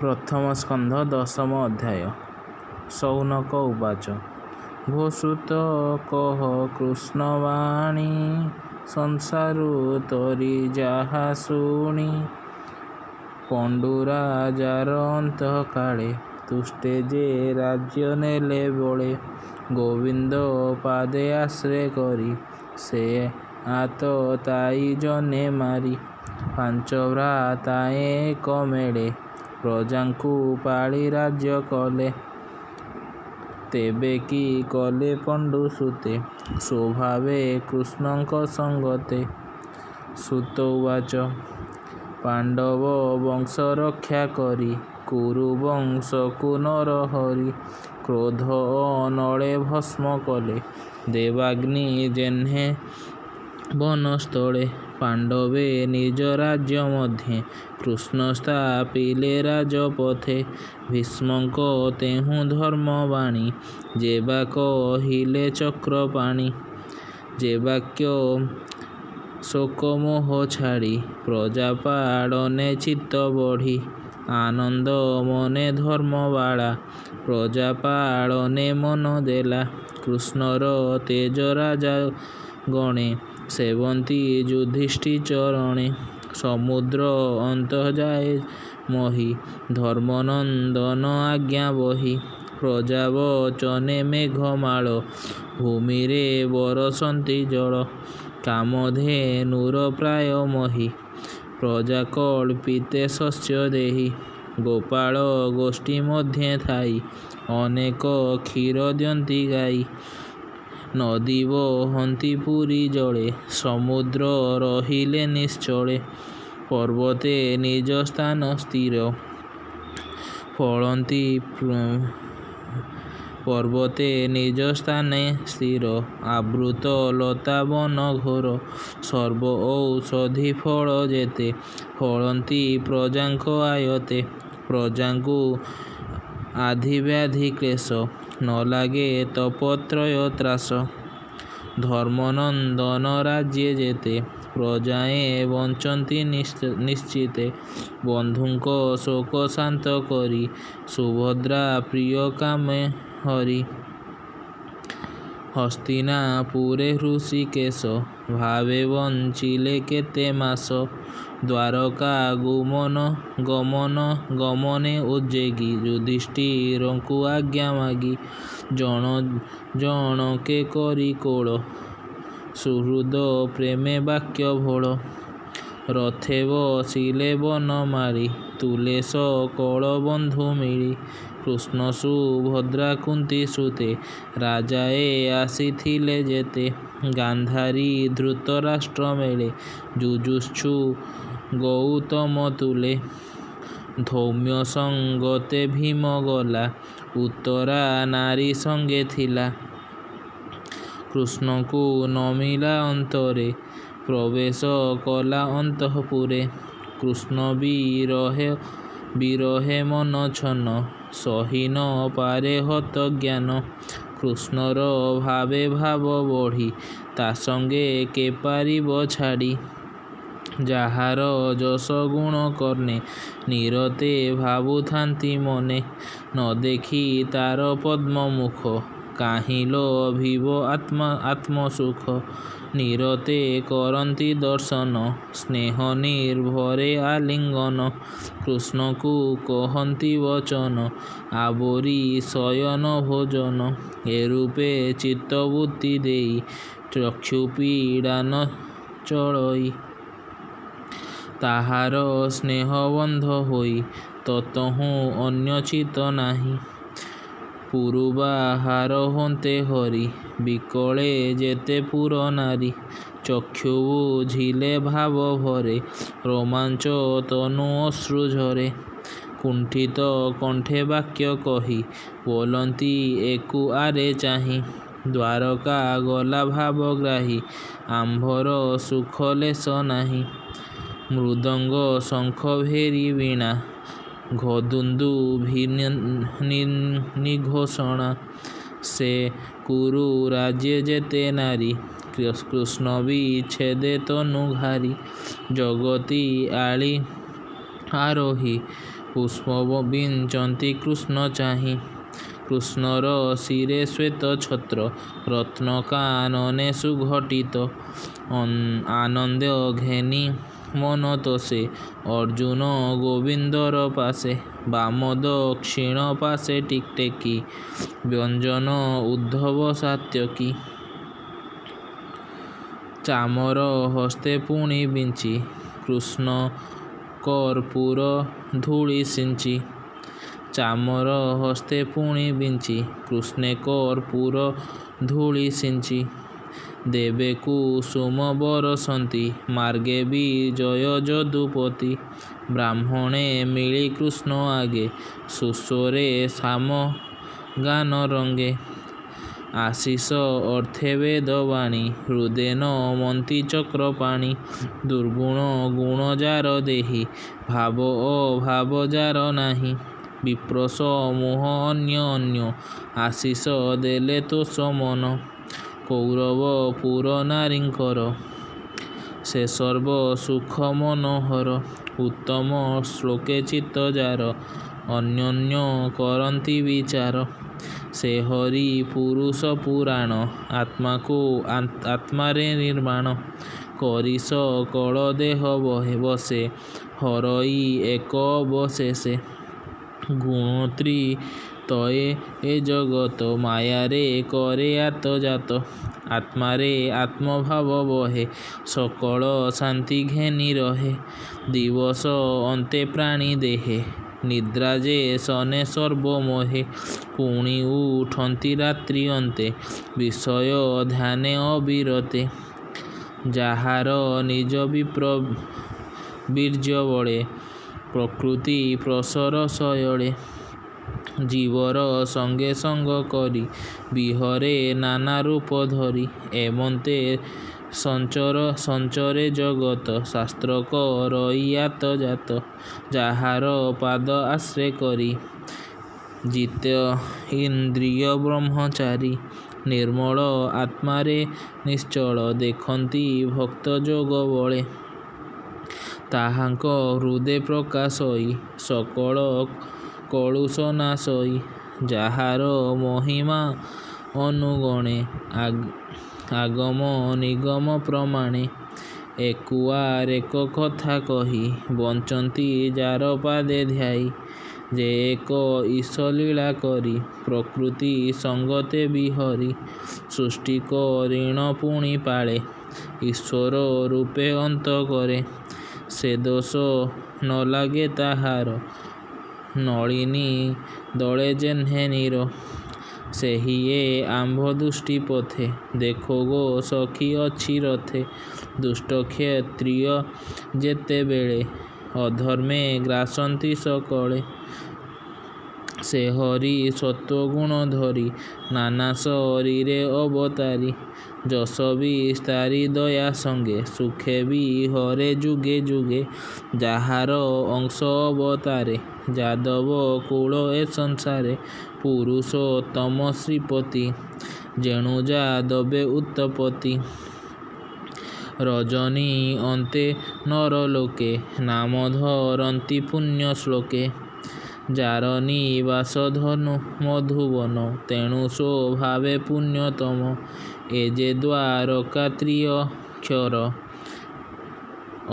ପ୍ରଥମ ସ୍କନ୍ଧ ଦଶମ ଅଧ୍ୟାୟ। ଶୌନକ ଉବାଚ ଭୋ ସୁତ କହ କୃଷ୍ଣବାଣୀ ସଂସାରୁ ତୋରି ଯାହା ଶୁଣି ପଣ୍ଡୁରାଜାର ଅନ୍ତକାଳେ ତୁଷ୍ଟେ ଯେ ରାଜ୍ୟ ନେଲେ ବଳେ ଗୋବିନ୍ଦ ପାଦେ ଆଶ୍ରୟ କରି ସେ ଆତ ତାଇ ଜନେ ମାରି ପାଞ୍ଚ ଭ୍ରାତାଏ ଏକ ମେଳେ ପ୍ରଜାଙ୍କୁ ପାଳି ରାଜ୍ୟ କଲେ। ତେବେ କି କଲେ ପଣ୍ଡୁ ସୁତେ ସ୍ୱଭାବେ କୃଷ୍ଣଙ୍କ ସଙ୍ଗତେ। ସୁତ ଉବାଚ ପାଣ୍ଡବ ବଂଶ ରକ୍ଷା କରି କୁରୁ ବଂଶକୁ ନରହରି କ୍ରୋଧ ଅନଳେ ଭସ୍ମ କଲେ ଦେବାଗ୍ନି ଯେହ୍ନେ ବନସ୍ଥଳେ। ପାଣ୍ଡବେ ନିଜ ରାଜ୍ୟ ମଧ୍ୟେ କୃଷ୍ଣ ସ୍ଥାପିଲେ ରାଜପଥେ ଭୀଷ୍ମଙ୍କ ତେହୁଁ ଧର୍ମବାଣୀ ଯେବା କହିଲେ ଚକ୍ରପାଣି। ଯେ ବାକ୍ୟ ଶୋକମୋହ ଛାଡ଼ି ପ୍ରଜା ପାଳନେ ଚିତ୍ତ ବଢ଼ି ଆନନ୍ଦ ମନେ ଧର୍ମବାଳା ପ୍ରଜା ପାଳନେ ମନ ଦେଲା। କୃଷ୍ଣର ତେଜ ରାଜା ଗଣେ ସେବନ୍ତି ଯୁଧିଷ୍ଠି ଚରଣେ ସମୁଦ୍ର ଅନ୍ତଃ ଯାଏ ମହି ଧର୍ମନନ୍ଦନ ଆଜ୍ଞା ବହି ପ୍ରଜା ବଚନେ ମେଘମାଳ ଭୂମିରେ ବରଷନ୍ତି ଜଳ କାମଧେନୁର ପ୍ରାୟ ମହି ପ୍ରଜା କଳ୍ପିତେ ଶସ୍ୟ ଦେହି ଗୋପାଳ ଗୋଷ୍ଠୀ ମଧ୍ୟେ ଥାଇ ଅନେକ କ୍ଷୀର ଦିଅନ୍ତି ଗାଇ ନଦୀ ବହନ୍ତି ପୁରୀ ଜଳେ ସମୁଦ୍ର ରହିଲେ ନିଶ୍ଚଳେ ପର୍ବତେ ନିଜ ସ୍ଥାନ ସ୍ଥିର ଫଳନ୍ତି ପର୍ବତେ ନିଜ ସ୍ଥାନେ ସ୍ଥିର ଆବୃତ ଲତା ବନ ଘୋର ସର୍ବ ଔଷଧି ଫଳ ଯେତେ ଫଳନ୍ତି ପ୍ରଜାଙ୍କ ଆୟତେ ପ୍ରଜାଙ୍କୁ ଆଧି ବ୍ୟାଧି କ୍ଲେଶ ନ ଲାଗେ ତପତ୍ରୟ ତ୍ରାସ। ଧର୍ମନନ୍ଦନ ରାଜ୍ୟେ ଯେତେ ପ୍ରଜାଏ ବଞ୍ଚନ୍ତି ନିଶ୍ଚିତେ ବନ୍ଧୁଙ୍କ ଶୋକ ଶାନ୍ତ କରି ସୁଭଦ୍ରା ପ୍ରିୟ କାମେ ହରି। ହସ୍ତିନାପୁରେ ହୃଷୀକେଶ ଭାବେ ବଞ୍ଚିଲେ କେତେ ମାସ ଦ୍ୱାରକା ଗମନେ ଉଦ୍ଯୋଗୀ ଯୁଧିଷ୍ଠିରଙ୍କୁ ଆଜ୍ଞା ମାଗି ଜଣ ଜଣକେ କରି କୋଳ ସୁହୃଦ ପ୍ରେମେ ବାକ୍ୟ ଭୋଳ ରଥେ ବସିଲେ ବନମାଳି ତୁଲେ ସକଳ ବନ୍ଧୁ ମିଳି କୃଷ୍ଣ ସୁଭଦ୍ରା କୁନ୍ତୀ ସୁତେ ରାଜାଏ ଆସିଥିଲେ ଯେତେ ଗାନ୍ଧାରୀ ଧୃତରାଷ୍ଟ୍ର ମେଳେ ଯୁଯୁତ୍ସୁ ଗୌତମ ତୁଲେ ଧୌମ୍ୟ ସଙ୍ଗତେ ଭୀମ ଗଲା ଉତ୍ତରା ନାରୀ ସଙ୍ଗେ ଥିଲା। କୃଷ୍ଣଙ୍କୁ ନମିଲା ଅନ୍ତରେ ପ୍ରବେଶ କଲା ଅନ୍ତଃପୁରେ କୃଷ୍ଣ ବିରହେ ମନ ଛନ ସହି ନ ପାରେ ହତ ଜ୍ଞାନ କୃଷ୍ଣର ଭାବେ ଭାବ ବଢ଼ି ତା ସଙ୍ଗେ କେ ପାରିବ ଛାଡ଼ି। ଯାହାର ଯଶ ଗୁଣ କର୍ଣ୍ଣେ ନିରତେ ଭାବୁଥାନ୍ତି ମନେ ନ ଦେଖି ତାର ପଦ୍ମ ମୁଖ କାହିଁ ଲଭିବ ଆତ୍ମସୁଖ ନିରତେ କରନ୍ତି ଦର୍ଶନ ସ୍ନେହ ନିର୍ଭରେ ଆଲିଙ୍ଗନ କୃଷ୍ଣଙ୍କୁ କହନ୍ତି ବଚନ ଆବୋରି ଶୟନ ଭୋଜନ ଏରୂପେ ଚିତ୍ତବୃତ୍ତି ଦେଇ ଚକ୍ଷୁ ପୀଡ଼ା ନ ଚଳଇ ତାହାର ସ୍ନେହ ବନ୍ଧ ହୋଇ ତତହୁଁ ଅନ୍ୟ ଚିତ୍ତ ନାହିଁ। ପୁରୁ ବାହାର ହୋତେ ହରି ବିକଳେ ଯେତେ ପୁର ନାରୀ ଚକ୍ଷୁ ବୁଜିଲେ ଭାବ ଭରେ ରୋମାଞ୍ଚ ତନୁ ଅଶ୍ରୁ ଝରେ କୁଣ୍ଠିତ କଣ୍ଠେ ବାକ୍ୟ କହି ବୋଲନ୍ତି ଏକୁ ଆରେ ଚାହିଁ ଦ୍ୱାରକା ଗଲା ଭାବଗ୍ରାହୀ ଆମ୍ଭର ସୁଖ ଲେଶ ନାହିଁ। ମୃଦଙ୍ଗ ଶଙ୍ଖ ଭେରୀ ବୀଣା ଘଦୁନ୍ଦୁଭି ନିଘୋଷଣା ସେ କୁରୁ ରାଜ୍ୟେ ଯେତେ ନାରୀ କୃଷ୍ଣ ବିଚ୍ଛେଦେ ତନୁ ଘାରି ଜଗତି ଆଳି ଆରୋହୀ ପୁଷ୍ପ ବିଞ୍ଚନ୍ତି କୃଷ୍ଣ ଚାହିଁ। କୃଷ୍ଣର ଶିରେ ଶ୍ୱେତ ଛତ୍ର, ରତ୍ନ କାନନେ ସୁଘଟିତ। ଆନନ୍ଦ ଘେନି ମନ ତୋଷେ, ଅର୍ଜୁନ ଗୋବିନ୍ଦର ପାଶେ। ବାମ ଦକ୍ଷିଣ ପାଶେ ଟେକି, ବ୍ୟଞ୍ଜନ ଉଦ୍ଧବ ସାତ୍ୟକୀ। ଚାମର ହସ୍ତେ ପୁଣି ବିଞ୍ଚି, କୃଷ୍ଣ କର୍ପୂର ଧୂଳି ସିଞ୍ଚି। ଚାମର ହସ୍ତେ ପୁଣି ବିଞ୍ଚି, କୃଷ୍ଣେ କର୍ପୂର ଧୂଳି ସିଞ୍ଚି। ଦେବେ କୁସୁମ ବରଷନ୍ତି, ମାର୍ଗେ ବିଜୟ ଯଦୁପତି। ବ୍ରାହ୍ମଣେ ମିଳି କୃଷ୍ଣ ଆଗେ, ସୁସ୍ୱରେ ସାମ ଗାନ ରଙ୍ଗେ। ଆଶିଷ ଅର୍ଥେ ବେଦବାଣୀ, ହୃଦେ ନମନ୍ତି ଚକ୍ରପାଣି। ଦୁର୍ଗୁଣ ଗୁଣ ଯାର ଦେହି, ଭାବ ଅଭାବ ଯାର ନାହିଁ। ବିପ୍ର ସମୂହ ଅନ୍ୟ ଅନ୍ୟ, ଆଶିଷ ଦେଲେ ତୋଷ ମନ। କୌରବ ପୁର ନାରୀଙ୍କର, ସେ ସର୍ବ ସୁଖ ମନୋହର। ଉତ୍ତମ ଶ୍ଲୋକେ ଚିତ୍ତ ଯାର, ଅନ୍ୟୋନ୍ୟ କରନ୍ତି ବିଚାର। ସେ ହରି ପୁରୁଷ ପୁରାଣ, ଆତ୍ମାରେ ନିର୍ମାଣ। କରି ସକଳ ଦେହ ବସେ, ହରଇ ଏକ ଅବଶେଷେ। ଗୁଣତ୍ରିତୟେ ଏ ଜଗତ, ମାୟାରେ କରେ ଆତଯାତ। ଆତ୍ମାରେ ଆତ୍ମଭାବ ବହେ, ସକଳ ଶାନ୍ତି ଘେନି ରହେ। ଦିବସ ଅନ୍ତେ ପ୍ରାଣୀ ଦେହେ, ନିଦ୍ରା ଯେ ଶନେ ସର୍ବ ମୋହେ। ପୁଣି ଉଠନ୍ତି ରାତ୍ରି ଅନ୍ତେ, ବିଷୟ ଧ୍ୟାନେ ଅବିରତେ। ଯାହାର ନିଜ ବୀର୍ଯ୍ୟ ବଳେ, ପ୍ରକୃତି ପ୍ରସର ଶୟଳେ। ଜୀବର ସଙ୍ଗେ ସଙ୍ଗ କରି, ବିହରେ ନାନା ରୂପ ଧରି। ଏମନ୍ତେ ସଞ୍ଚରେ ଜଗତ, ଶାସ୍ତ୍ର କରଇ ଆତଯାତ। ଯାହାର ପାଦ ଆଶ୍ରେ କରି, ଜିତେ ଇନ୍ଦ୍ରିୟ ବ୍ରହ୍ମଚାରୀ। ନିର୍ମଳ ଆତ୍ମାରେ ନିଶ୍ଚଳ, ଦେଖନ୍ତି ଭକ୍ତ ଯୋଗ ବଳେ। ତାହାଙ୍କ ହୃଦେ ପ୍ରକାଶଇ, ସକଳ କଳୁଷ ନାଶଇ। ଯାହାର ମହିମା ଅନୁଗଣେ, ଆଗମ ନିଗମ ପ୍ରମାଣେ। ଏକୁଆରେକ କଥା କହି, ବଞ୍ଚନ୍ତି ଯାର ପାଦେ ଧ୍ୟାଇ। ଯେ ଏକ ଈଶ ଲୀଳା କରି, ପ୍ରକୃତି ସଙ୍ଗତେ ବିହରି। ସୃଷ୍ଟି କରିଣ ପୁଣି ପାଳେ, ଈଶ୍ୱର ରୂପେ ଅନ୍ତ କରେ। ସେ ଦୋଷ ନ ଲାଗେ ତାହାର, ନଳିନୀ ଦଳେ ଯେହ୍ନେ ନୀର। ସେହି ଏ ଆମ୍ଭ ଦୃଷ୍ଟି ପଥେ, ଦେଖ ଗୋ ସଖୀ ଅଛି ରଥେ। ଦୁଷ୍ଟ କ୍ଷତ୍ରିୟ ଯେତେବେଳେ, ଅଧର୍ମେ ଗ୍ରାସନ୍ତି ସକଳେ। ସେ ହରି ସତ୍ୱଗୁଣ ଧରି, ନାନା ଶରୀରେ ଅବତାରି। ଯଶ ବିସ୍ତାରି ଦୟା ସଙ୍ଗେ, ସୁଖେ ବିହରେ ଯୁଗେ ଯୁଗେ। ଯାହାର ଅଂଶ ଅବତାରେ, ଯାଦବ କୁଳ ଏ ସଂସାରେ। ପୁରୁଷୋତ୍ତମ ଶ୍ରୀପତି, ଯେଣୁ ଯାଦବେ ଉତ୍ପତ୍ତି। ରଜନୀ ଅନ୍ତେ ନରଲୋକେ, ନାମ ଧରନ୍ତି ପୁଣ୍ୟ ଶ୍ଲୋକେ। ଯାର ନିବାସ ଧନୁ ମଧୁବନ, ତେଣୁ ସ୍ୱଭାବେ ପୁଣ୍ୟତମ। ଏ ଯେ ଦ୍ୱାରକା ତ୍ରିଅକ୍ଷର,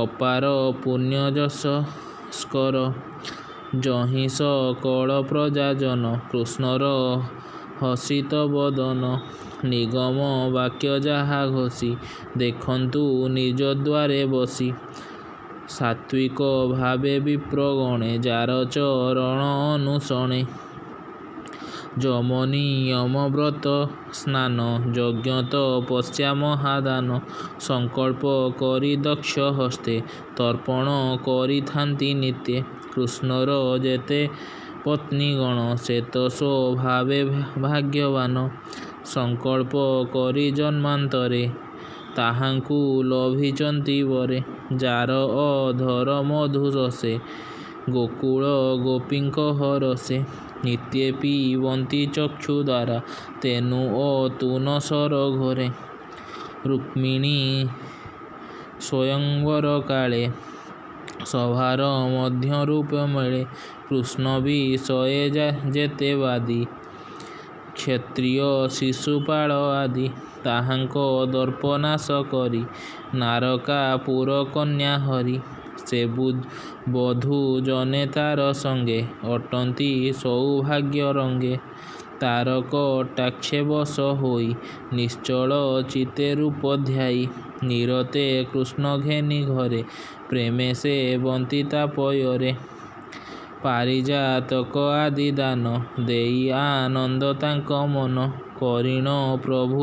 ଅପାର ପୁଣ୍ୟ ଯଶସ୍କର। ଯହିଁ ସକଳ ପ୍ରଜାଜନ, କୃଷ୍ଣର ହସିତ ବଦନ। ନିଗମ ବାକ୍ୟ ଯାହା ଘୋଷି, ଦେଖନ୍ତୁ ନିଜ ଦ୍ୱାରେ ବସି। ସାତ୍ୱିକ ଭାବେ ବିପ୍ରଗଣେ, ଯାର ଚରଣ ଅନୁସଣେ। ଯମ ନିୟମ ବ୍ରତ ସ୍ନାନ, ଯଜ୍ଞ ତପସ୍ୟା ମହାଦାନ। ସଂକଳ୍ପ କରି ଦକ୍ଷ ହସ୍ତେ, ତର୍ପଣ କରିଥାନ୍ତି ନିତ୍ୟେ। କୃଷ୍ଣର ଯେତେ ପତ୍ନୀଗଣ, ସେ ତ ସ୍ୱଭାବେ ଭାଗ୍ୟବାନ। ସଂକଳ୍ପ କରି ଜନ୍ମାନ୍ତରେ, ତାହାଙ୍କୁ ଲଭିଛନ୍ତି ବରେ। ଯାର ଅଧର ମଧୁ ରସେ, ଗୋକୁଳ ଗୋପୀଙ୍କ ହରଷେ। ନିତ୍ୟେ ପିବନ୍ତି ଚକ୍ଷୁ ଦ୍ୱାରା, ତେନୁ ଅତୁନ ସରଘରେ। ରୁକ୍ମିଣୀ ସ୍ୱୟଂବର କାଳେ, ସଭାର ମଧ୍ୟ ରୂପ ମିଳେ। କୃଷ୍ଣ ବି ସଏ ଯେତେ ବାଦୀ, କ୍ଷତ୍ରିୟ ଶିଶୁପାଳ ଆଦି। ତାହାଙ୍କ ଦର୍ପ ନାଶ କରି, ନାରକା ପୁର କନ୍ୟା ହରି। ସେ ବଧୂ ଜନେ ତାର ସଙ୍ଗେ, ଅଟନ୍ତି ସୌଭାଗ୍ୟ ରଙ୍ଗେ। ତାର କଟାକ୍ଷେ ବଶ ହୋଇ, ନିଶ୍ଚଳ ଚିତ୍ତେ ରୂପ ଧ୍ୟାଇ। ନିରତେ କୃଷ୍ଣ ଘେନି ଘରେ, ପ୍ରେମେ ସେବନ୍ତି ତାପୟରେ। ପାରିଜାତକ ଆଦି ଦାନ, ଦେଇ ଆନନ୍ଦ ତାଙ୍କ ମନ। କରିଣ ପ୍ରଭୁ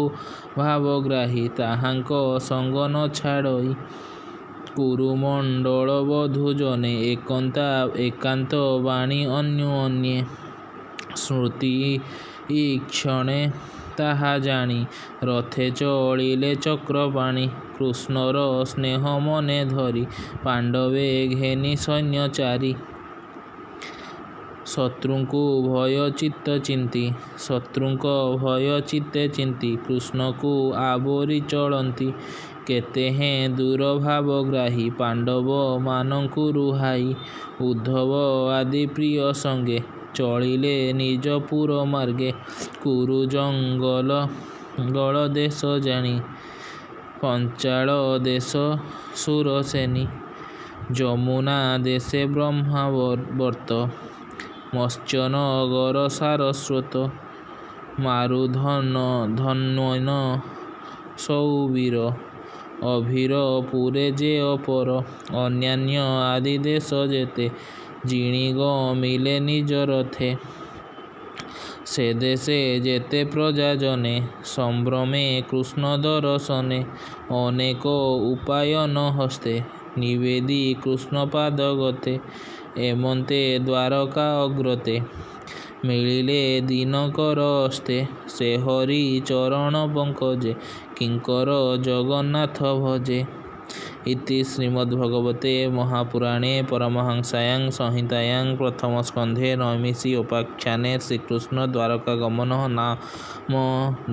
ଭାବଗ୍ରାହୀ, ତାହାଙ୍କ ସଙ୍ଗ ନ ଛାଡ଼ଇ। କୁରୁମଣ୍ଡଳ ବଧୂ ଜନେ, ଏକାନ୍ତ ବାଣୀ ଅନ୍ୟୋନ୍ୟେ। ସ୍ମୃତି ଈକ୍ଷଣେ ତାହା ଜାଣି, ରଥେ ଚଳିଲେ ଚକ୍ରପାଣି। କୃଷ୍ଣର ସ୍ନେହ ମନେ ଧରି, ପାଣ୍ଡବେ ଘେନି ସୈନ୍ୟ ଚାରି। ଶତ୍ରୁଙ୍କୁ ଭୟ ଚିତ୍ତେ ଚିନ୍ତି, କୃଷ୍ଣଙ୍କୁ ଆବୋରି ଚଳନ୍ତି। କେତେହେଁ ଦୂର ଭାବଗ୍ରାହୀ, ପାଣ୍ଡବ ମାନଙ୍କୁ ରୁହାଇ। ଉଦ୍ଧବ ଆଦି ପ୍ରିୟ ସଙ୍ଗେ, ଚଳିଲେ ନିଜ ପୁର ମାର୍ଗେ। କୁରୁ ଜଙ୍ଗଳ ଦେଶ ଜାଣି, ପାଞ୍ଚାଳ ଦେଶ ଶୂରସେନୀ। ଯମୁନା ଦେଶେ ବ୍ରହ୍ମାବର୍ତ୍ତ, ମତ୍ସ୍ୟନଗର ସାରସ୍ୱତ। ମାରୁଧନ୍ୱନ ସୌବୀର, ଅଭିର ପୁରେ ଯେ ଅପର। ଅନ୍ୟାନ୍ୟ ଆଦି ଦେଶ ଯେତେ, ଜିଣି ଗମିଲେ ନିଜ ରଥେ। ସେ ଦେଶେ ଯେତେ ପ୍ରଜା ଜନେ, ସମ୍ଭ୍ରମେ କୃଷ୍ଣ ଦରଶନେ। ଅନେକ ଉପାୟନ ହସ୍ତେ, ନିବେଦି କୃଷ୍ଣ ପାଦ ଗତେ। ଏମନ୍ତେ ଦ୍ୱାରକା ଅଗ୍ରତେ, ମିଳିଲେ ଦିନକର ଅସ୍ତେ। ସେ ହରି ଚରଣ ପଙ୍କଜେ, କିଙ୍କର ଜଗନ୍ନାଥ ଭଜେ। ଇତି ଶ୍ରୀମଦ୍ଭଗବତେ ମହାପୁରାଣେ ପରମହଂସ୍ୟାଂ ସଂହିତାୟାଂ ପ୍ରଥମ ସ୍କନ୍ଧେ ନୈମିଷି ଉପାଖ୍ୟାନେ ଶ୍ରୀକୃଷ୍ଣ ଦ୍ୱାରକାଗମନ ନାମ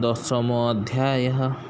10ମ ଅଧ୍ୟାୟः।